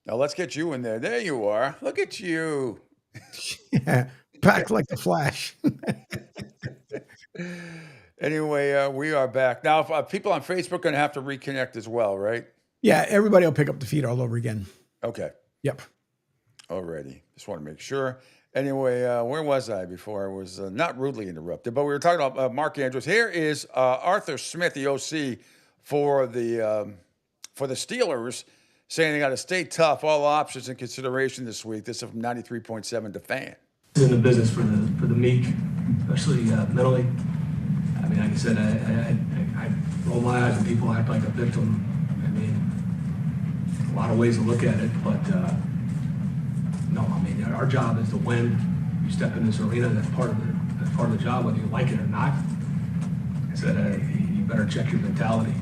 Now let's get you in there. There you are. Look at you. Yeah, back like the Flash. Anyway, we are back. Now, if, people on Facebook are going to have to reconnect as well, right? Yeah, everybody will pick up the feed all over again. Okay. Yep. Alrighty. Just want to make sure. Anyway, where was I before I was not rudely interrupted? But we were talking about Mark Andrews. Here is Arthur Smith, the OC for the Steelers, saying they got to stay tough, all options in consideration this week. This is from 93.7 The Fan. In the business for the meek, especially mentally. I mean, like I said, I roll my eyes when people act like a victim. I mean, a lot of ways to look at it, but no, I mean, our job is to win. You step in this arena, that's part of the job, whether you like it or not. Like I said, you better check your mentality.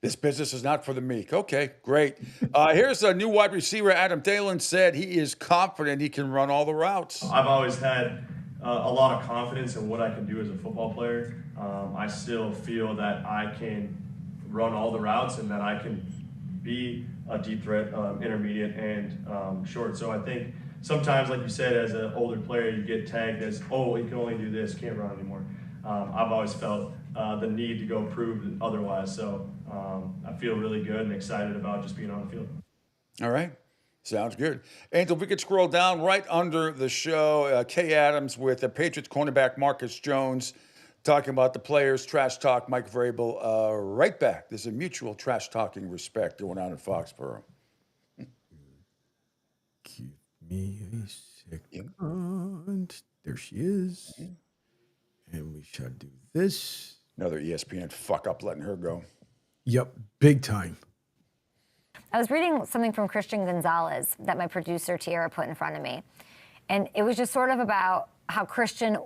This business is not for the meek. Okay, great. Here's a new wide receiver. Adam Thielen said he is confident he can run all the routes. I've always had a lot of confidence in what I can do as a football player. I still feel that I can run all the routes and that I can be a deep threat, intermediate, and short. So I think sometimes, like you said, as an older player, you get tagged as, oh, he can only do this, can't run anymore. I've always felt the need to go prove otherwise. So I feel really good and excited about just being on the field. All right. Sounds good. Angel, if we could scroll down right under the show, Kay Adams with the Patriots cornerback Marcus Jones talking about the players, trash talk, Mike Vrabel. Right back. There's a mutual trash talking respect going on in Foxborough. Give me a second. There she is. And we shall do this. Another ESPN fuck up letting her go. Yep, big time. I was reading something from Christian Gonzalez that my producer Tiara put in front of me. And it was just sort of about how Christian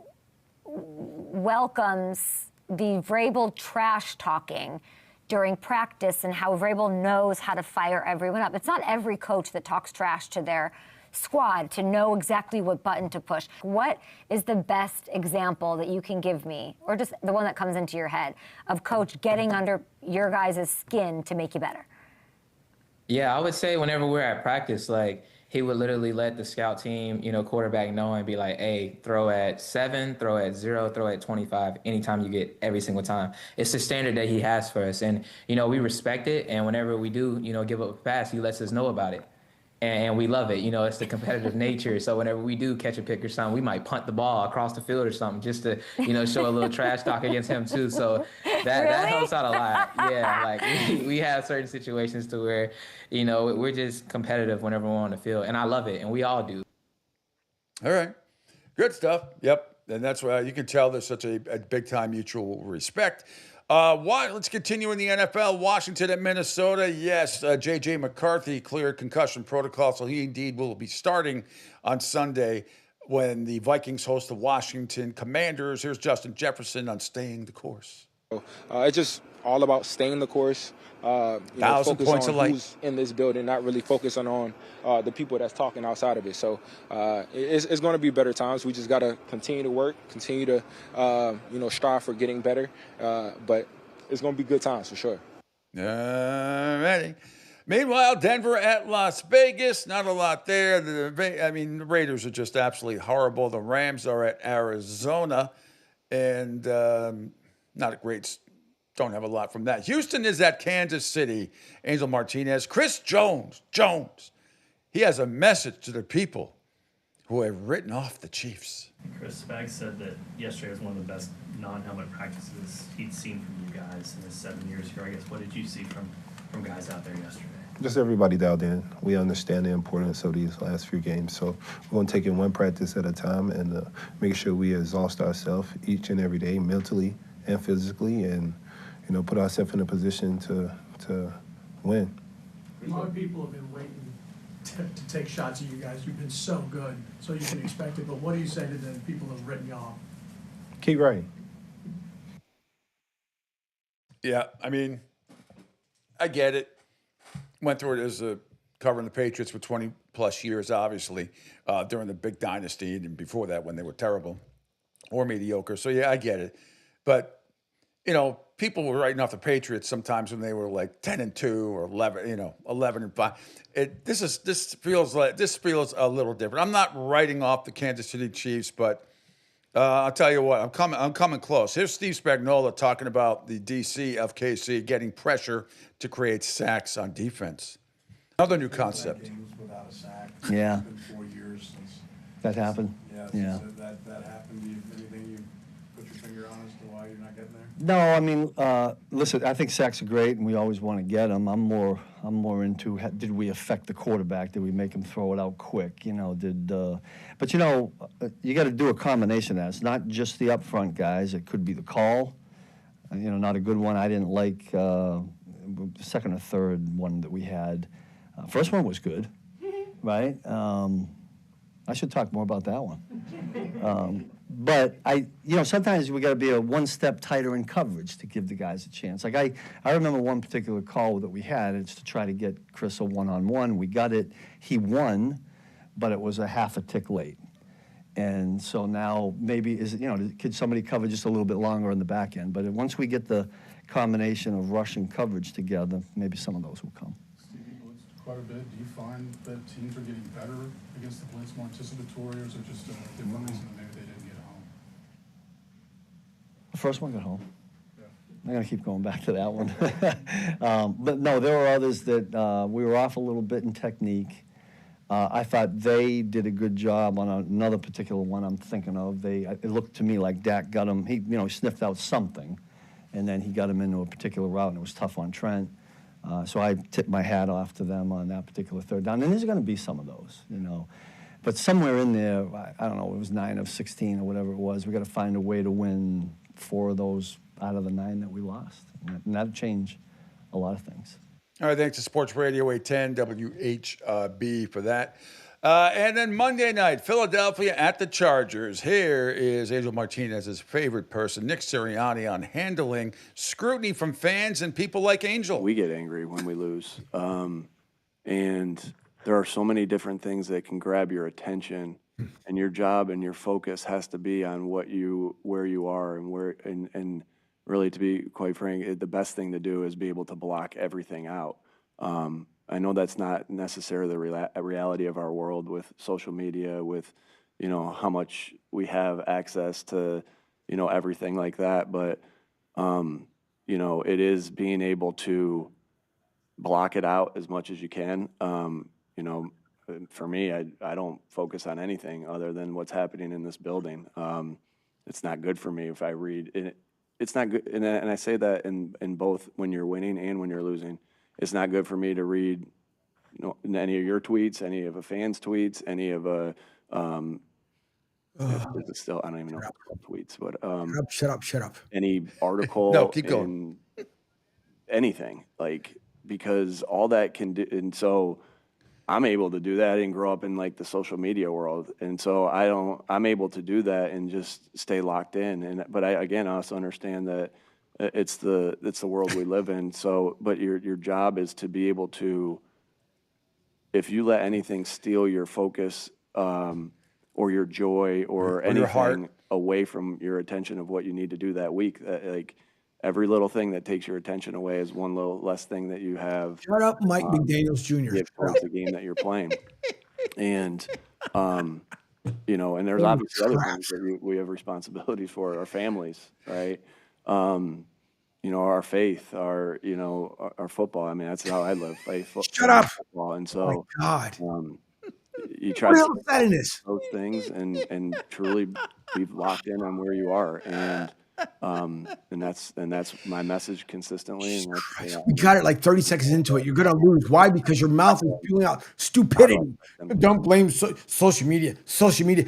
welcomes the Vrabel trash talking during practice and how Vrabel knows how to fire everyone up. It's not every coach that talks trash to their squad to know exactly what button to push. What is the best example that you can give me, or just the one that comes into your head, of coach getting under your guys' skin to make you better? Yeah, I would say whenever we're at practice, like, he would literally let the scout team, quarterback know and be like, hey, throw at 7, throw at 0, throw at 25, anytime you get, every single time. It's the standard that he has for us. And, we respect it. And whenever we do, give up a pass, he lets us know about it. And we love it. It's the competitive nature. So whenever we do catch a pick or something, we might punt the ball across the field or something just to, show a little trash talk against him too. So that helps out a lot. Yeah, like we have certain situations to where, we're just competitive whenever we're on the field. And I love it. And we all do. All right. Good stuff. Yep. And that's why you can tell there's such a big-time mutual respect. Let's continue in the NFL. Washington at Minnesota. Yes, J.J. McCarthy cleared concussion protocol, so he indeed will be starting on Sunday when the Vikings host the Washington Commanders. Here's Justin Jefferson on staying the course. It's just all about staying the course. 1,000 focus points on of light. who's in this building, not really focusing on the people that's talking outside of it. So it's going to be better times. We just got to continue to work, continue to strive for getting better. But it's going to be good times for sure. All righty. Meanwhile, Denver at Las Vegas. Not a lot there. The Raiders are just absolutely horrible. The Rams are at Arizona, and not a great. Don't have a lot from that. Houston is at Kansas City. Angel Martinez. Chris Jones. He has a message to the people who have written off the Chiefs. Chris Spags said that yesterday was one of the best non-helmet practices he'd seen from you guys in his 7 years here. I guess, what did you see from guys out there yesterday? Just everybody dialed in. We understand the importance of these last few games. So we're going to take it one practice at a time and make sure we exhaust ourselves each and every day, mentally and physically, and put ourselves in a position to win. A lot of people have been waiting to take shots at you guys. You've been so good, so you can expect it. But what do you say to the people that have written you off? Keep writing. Yeah, I get it. Went through it as covering the Patriots for 20-plus years, obviously, during the big dynasty and before that when they were terrible or mediocre. So, yeah, I get it. But, people were writing off the Patriots sometimes when they were like 10-2 or 11-5. This feels a little different. I'm not writing off the Kansas City Chiefs, but I'll tell you what, I'm coming close. Here's Steve Spagnuolo talking about the DC of KC getting pressure to create sacks on defense. Another new concept. Games without a sack. Yeah. It's been 4 years since. That happened? Yeah. Yeah. Since that happened. Anything you put your finger on as to why you're not getting there? No, I mean, listen, I think sacks are great, and we always want to get them. I'm more into did we affect the quarterback? Did we make him throw it out quick? But you got to do a combination of that. It's not just the upfront guys. It could be the call. Not a good one. I didn't like the second or third one that we had. First one was good, right? I should talk more about that one. But sometimes we got to be one step tighter in coverage to give the guys a chance. Like I remember one particular call that we had. It's to try to get Chris a one-on-one. We got it. He won, but it was a half a tick late. And so now maybe could somebody cover just a little bit longer on the back end? But once we get the combination of rush and coverage together, maybe some of those will come. Steve, you blitzed quite a bit. Do you find that teams are getting better against the blitz, more anticipatory, or is it just a different reason that maybe they didn't get home? The first one got home. I'm going to keep going back to that one. But no, there were others that we were off a little bit in technique. I thought they did a good job on another particular one I'm thinking of. It looked to me like Dak got him. He sniffed out something, and then he got him into a particular route, and it was tough on Trent. So I tipped my hat off to them on that particular third down. And there's going to be some of those, But somewhere in there, I don't know, it was 9 of 16 or whatever it was. We got to find a way to win 4 of those out of the 9 that we lost. And that'll change a lot of things. All right, thanks to Sports Radio 810 WHB for that. And then Monday night, Philadelphia at the Chargers. Here is Angel Martinez's favorite person, Nick Sirianni, on handling scrutiny from fans and people like Angel. We get angry when we lose. And there are so many different things that can grab your attention, and your job and your focus has to be on where you are and really, to be quite frank, the best thing to do is be able to block everything out. I know that's not necessarily the reality of our world with social media, with, how much we have access to, everything like that. But, it is being able to block it out as much as you can. For me, I don't focus on anything other than what's happening in this building. It's not good for me if I read it. It's not good, and I say that in both when you're winning and when you're losing. It's not good for me to read, any of your tweets, any of a fan's tweets, any of a still I don't even know if it's tweets, but Shut up. any article, No, keep going. Anything, because all that can do, and so I'm able to do that. I didn't grow up in the social media world, and so I'm able to do that and just stay locked in. But I also understand that it's the world we live in. So, but your job is to be able to, if you let anything steal your focus, or your joy or anything your heart away from your attention of what you need to do that week, every little thing that takes your attention away is one little less thing that you have. Shut up, Mike McDaniels Jr. Towards the game that you're playing. And, and there's obviously other things that we have responsibilities for, our families, right? Our faith, our football. I mean, that's how I live. Shut up. Football. And Oh, so, my God. you try What to else is that in this? those things and truly be locked in on where you are. And that's my message consistently. And that's, We got it like 30 seconds into it. You're going to lose. Why? Because your mouth is spewing out stupidity. Don't blame social media. Social media.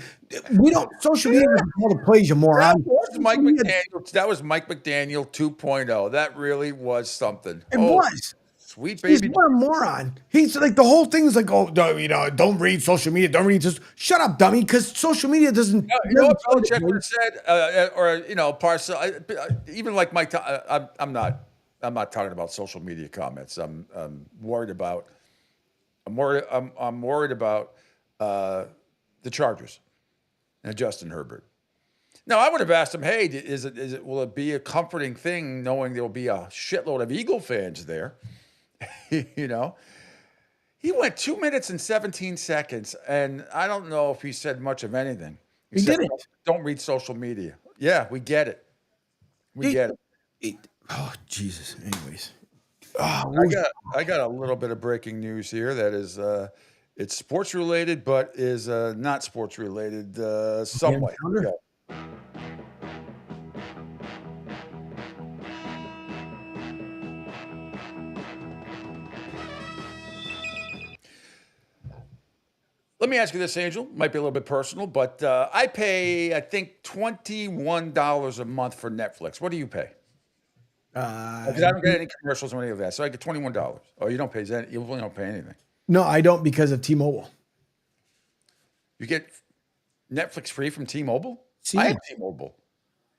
Social media doesn't call the plays, you moron. That was Mike McDaniel 2.0. That really was something. It was. Sweet He's baby. what a moron. He's the whole thing is don't read social media. Don't read this. Shut up, dummy, because social media doesn't. You know what Belichick said, or Parcel. Even like Mike, I'm not talking about social media comments. I'm worried about. I'm worried about the Chargers and Justin Herbert. No, I would have asked him, hey, will it be a comforting thing knowing there will be a shitload of Eagle fans there? You know? He went 2 minutes and 17 seconds, and I don't know if he said much of anything. He Except, didn't. Don't read social media. Yeah, we get it. We get it. Oh, Jesus. Anyways. I got a little bit of breaking news here that is it's sports related, but is not sports related somewhat. Here we go. Let me ask you this, Angel. Might be a little bit personal, but I pay, I think, $21 a month for Netflix. What do you pay? Because I don't get any commercials or any of that, so I get $21. Oh, you don't pay that. You really don't pay anything. No, I don't because of T-Mobile. You get Netflix free from T-Mobile? See? I have T-Mobile.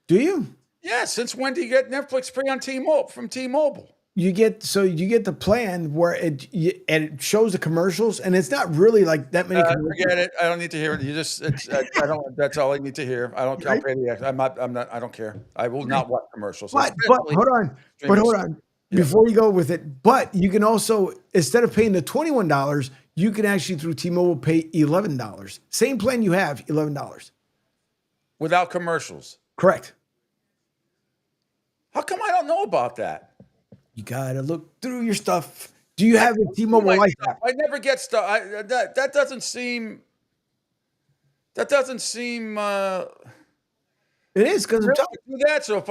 Do you? Yeah. Since when do you get Netflix free on T-Mobile from T-Mobile? You get the plan where it shows the commercials, and it's not really like that many. Forget it. I don't need to hear it. You just, I don't. That's all I need to hear. I don't. I'll pay the extra. I'm not. I don't care. I will not watch commercials. But hold on. Yeah. Before you go with it, but you can also, instead of paying the $21, you can actually through T-Mobile pay $11. Same plan you have, $11 without commercials. Correct. How come I don't know about that? You gotta look through your stuff. Do you have a T-Mobile Life app? I never get stuff. That doesn't seem. That doesn't seem. It is because I'm telling you that. So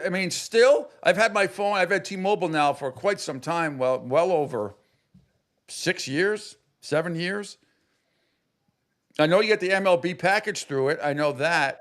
I mean, still, I've had my phone. I've had T-Mobile now for quite some time. Well over 6 years, 7 years. I know you get the MLB package through it. I know that.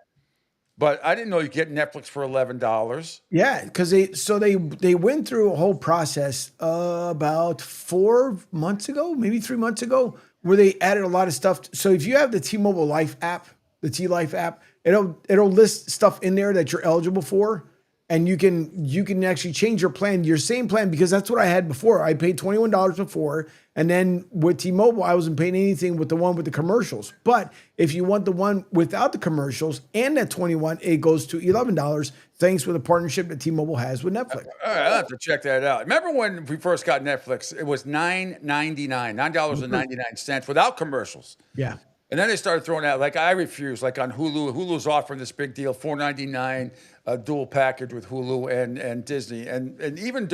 But I didn't know you get Netflix for $11. Yeah, because they went through a whole process about 4 months ago, maybe 3 months ago, where they added a lot of stuff. So if you have the T-Mobile Life app, the T-Life app, it'll list stuff in there that you're eligible for, and you can actually change your plan, your same plan, because that's what I had before. I paid $21 before, and then with T-Mobile, I wasn't paying anything with the one with the commercials. But if you want the one without the commercials and that $21, it goes to $11, thanks for the partnership that T-Mobile has with Netflix. All right, I'll have to check that out. Remember when we first got Netflix? It was $9.99 without commercials. Yeah. And then they started throwing out, like I refuse, like on Hulu. Hulu's offering this big deal, $4.99 dual package with Hulu and Disney. And even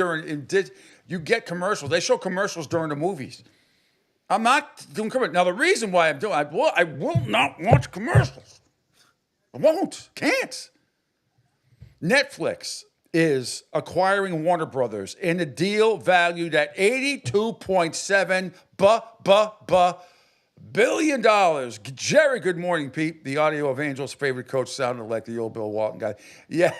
you get commercials. They show commercials during the movies. I'm not doing commercials. Now, the reason why I'm doing I will not watch commercials. I won't. Can't. Netflix is acquiring Warner Brothers in a deal valued at $82.7 billion. Jerry, good morning, Pete. The audio of Angel's favorite coach sounded like the old Bill Walton guy. Yeah,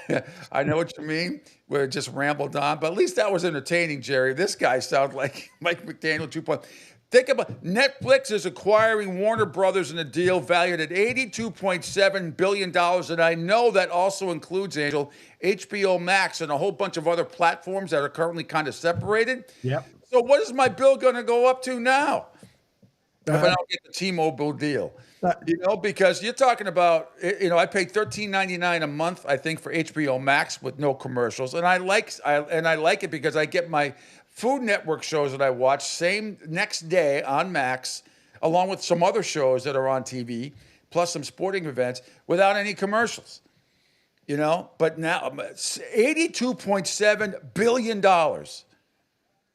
I know what you mean. Where it just rambled on, but at least that was entertaining, Jerry. This guy sounded like Mike McDaniel 2.0. Think about Netflix is acquiring Warner Brothers in a deal valued at $82.7 billion. And I know that also includes, Angel, HBO Max and a whole bunch of other platforms that are currently kind of separated. Yep. So what is my bill going to go up to now? If I don't get the T-Mobile deal, because you're talking about, I pay $13.99 a month, I think, for HBO Max with no commercials, and I like it because I get my Food Network shows that I watch same next day on Max, along with some other shows that are on TV, plus some sporting events without any commercials. But now $82.7 billion.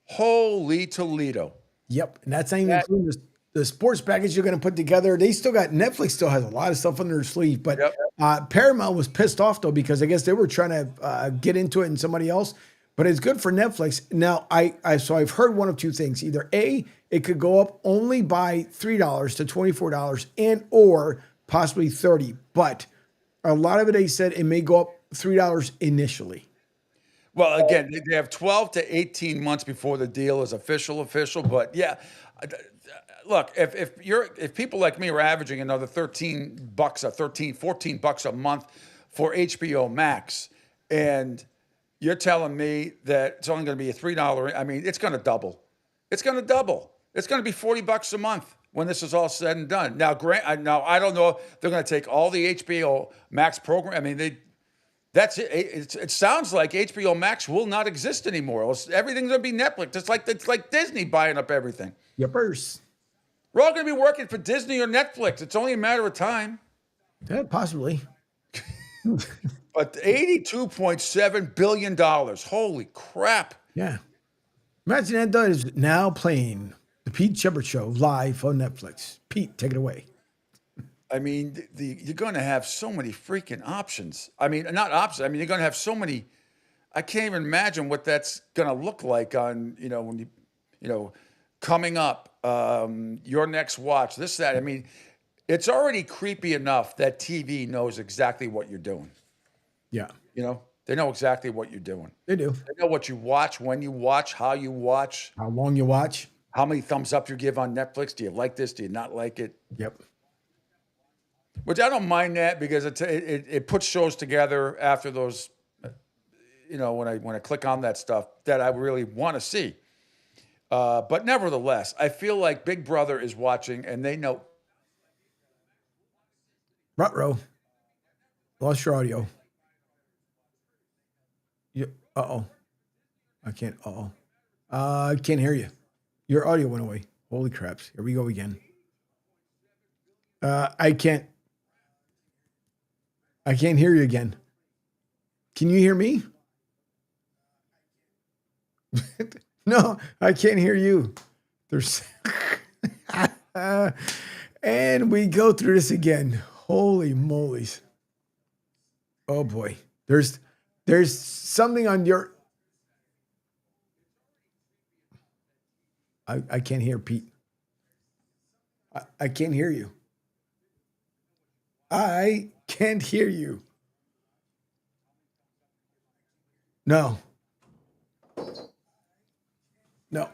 Holy Toledo! Yep, and that's not even including the sports package you're going to put together. Netflix still has a lot of stuff under their sleeve, but Paramount was pissed off though, because I guess they were trying to get into it and somebody else, but it's good for Netflix. Now so I've heard one of two things. Either A, it could go up only by $3 to $24 and or possibly $30. But a lot of it, they said it may go up $3 initially. Well, again, they have 12 to 18 months before the deal is official, but yeah. Look, if people like me are averaging another $14 a month for HBO Max, and you're telling me that it's only going to be a $3, I mean, it's going to double. It's going to double. It's going to be $40 a month. when this is all said and done. Now, now I don't know if they're going to take all the HBO Max program. I mean, that's it. It sounds like HBO Max will not exist anymore. Everything's going to be Netflix. It's like Disney buying up everything. Yepers. We're all going to be working for Disney or Netflix. It's only a matter of time. Yeah, possibly. But $82.7 billion. Holy crap. Yeah. Imagine that is now playing the Pete Sheppard Show live on Netflix. Pete, take it away. I mean, you're going to have so many freaking options. I mean, not options. I mean, you're going to have so many. I can't even imagine what that's going to look like on, when coming up, your next watch, this, that. I mean, it's already creepy enough that TV knows exactly what you're doing. Yeah. They know exactly what you're doing. They do. They know what you watch, when you watch, how you watch, how long you watch, how many thumbs up you give on Netflix. Do you like this? Do you not like it? Yep. Which I don't mind that because it puts shows together after those, when I click on that stuff that I really want to see. But nevertheless, I feel like Big Brother is watching and they know. Ruh-roh. Lost your audio. Uh-oh. I can't. Uh-oh. I can't hear you. Your audio went away. Holy craps. Here we go again. I can't hear you again. Can you hear me? No, I can't hear you. There's and we go through this again. Holy moly's. Oh boy. There's something on your I can't hear Pete. I can't hear you. I can't hear you. No. No.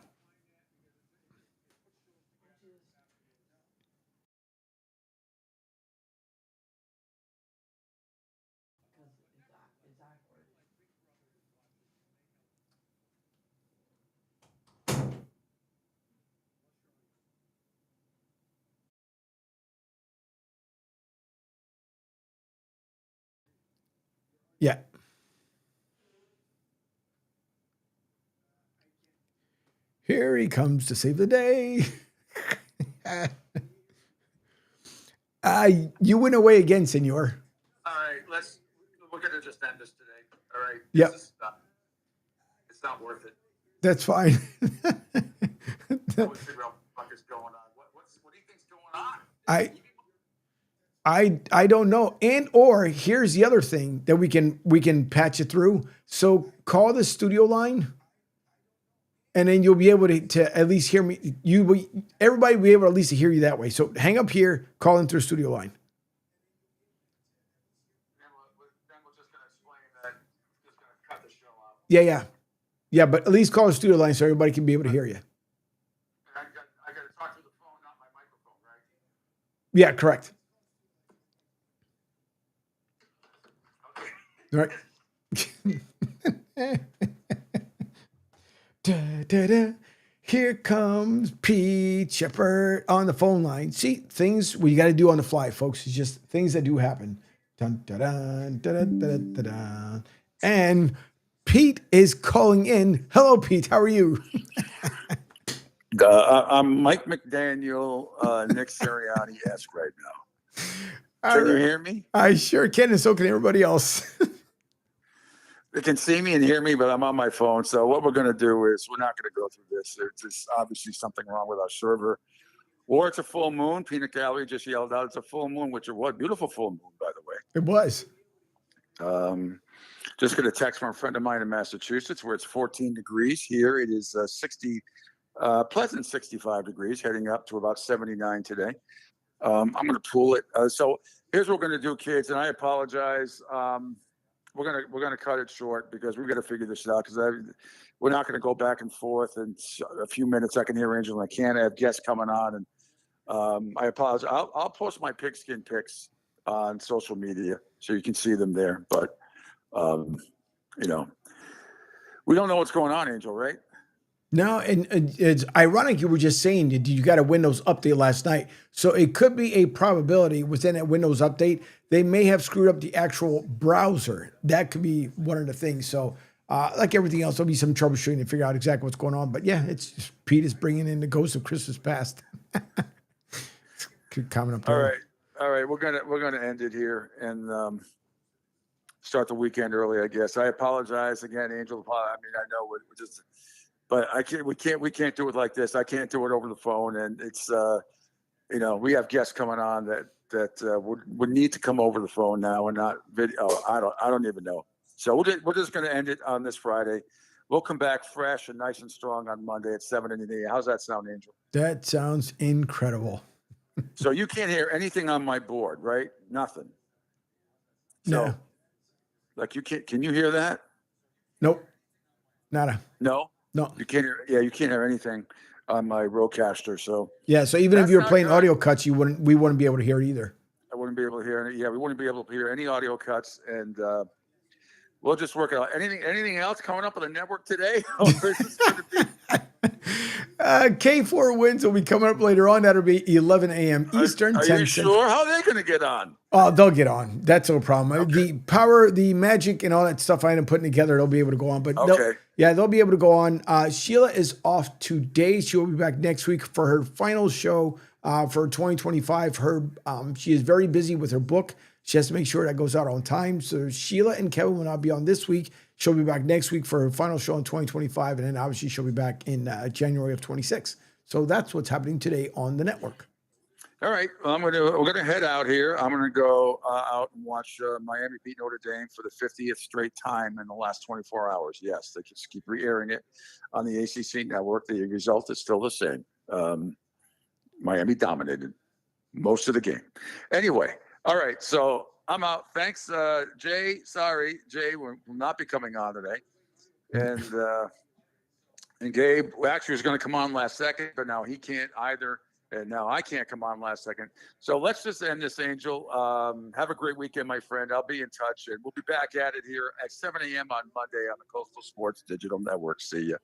Yeah. Here he comes to save the day. You went away again, senor. All right, we're going to just end this today. All right. Yep. It's not worth it. That's fine. I would figure out what the fuck is going on. What do you think's going on? I don't know. And or here's the other thing that we can patch it through. So call the studio line, and then you'll be able to at least hear me. Everybody will be able to at least hear you that way. So hang up here, call in through studio line. Then we're just going to explain that. Just going to cut the show out. Yeah. But at least call the studio line so everybody can be able to hear you. I got to talk through the phone, not my microphone, right? Yeah, correct. Okay. Right. Da, da. Here comes Pete Sheppard on the phone line. See, things we got to do on the fly, folks. It's just things that do happen. Dun, da, dun, da, da, da, da, da. And Pete is calling in. Hello, Pete. How are you? I'm Mike McDaniel, Nick Sirianni-esque right now. Can you hear me? I sure can, and so can everybody else. They can see me and hear me, but I'm on my phone. So what we're going to do is we're not going to go through this. There's just obviously something wrong with our server. Or it's a full moon. Peanut Gallery just yelled out it's a full moon, which it was. Beautiful full moon, by the way. It was. Just got a text from a friend of mine in Massachusetts where it's 14 degrees. Here it is pleasant 65 degrees, heading up to about 79 today. I'm going to pull it. So here's what we're going to do, kids, and I apologize. We're gonna cut it short because we've got to figure this out because we're not going to go back and forth. In a few minutes, I can hear Angel and I can't have guests coming on, and I apologize. I'll post my pigskin pics on social media so you can see them there. But we don't know what's going on, Angel, right? No, and it's ironic you were just saying you got a Windows update last night. So it could be a probability within that Windows update, they may have screwed up the actual browser. That could be one of the things. So like everything else, there'll be some troubleshooting to figure out exactly what's going on. But yeah, it's just Pete is bringing in the ghost of Christmas past. Good comment up there. All right. We're gonna end it here and start the weekend early, I guess. I apologize again, Angel. I mean, I know we're just, but we can't do it like this. I can't do it over the phone, and it's we have guests coming on that would need to come over the phone now and not video. I don't even know. So we're just going to end it on this Friday. We'll come back fresh and nice and strong on Monday at 7 in the AM. How's that sound, Angel? That sounds incredible. So you can't hear anything on my board, right? Nothing. So, No. like you can't. Can you hear that? Nope. Nada. No. No. You can't hear. Yeah, you can't hear anything on my Rodecaster. So Yeah. So even if That's you were not playing good. audio cuts, we wouldn't be able to hear it either. I wouldn't be able to hear any. Yeah, we wouldn't be able to hear any audio cuts, and we'll just work it out. Anything else coming up on the network today? Or is this gonna be- K4 wins will be coming up later on. That'll be 11 a.m. Eastern. Are 10 you Central. sure? How are they going to get on? Oh, they'll get on. That's no problem. The power, the magic, and all that stuff I end up putting together, they'll be able to go on. But Okay. they'll be able to go on. Sheila is off today. She will be back next week for her final show for 2025. She is very busy with her book. She has to make sure that goes out on time. So Sheila and Kevin will not be on this week. She'll be back next week for her final show in 2025. And then obviously she'll be back in January of 26. So that's what's happening today on the network. All right, we're gonna head out here. I'm gonna go out and watch Miami beat Notre Dame for the 50th straight time in the last 24 hours. Yes, they just keep re-airing it on the ACC network. The result is still the same. Miami dominated most of the game. Anyway, all right, so I'm out. Thanks, Jay. Sorry, Jay will not be coming on today, and Gabe actually was going to come on last second, but now he can't either. And now I can't come on last second. So let's just end this, Angel. Have a great weekend, my friend. I'll be in touch, and we'll be back at it here at 7 a.m. on Monday on the Coastal Sports Digital Network. See ya.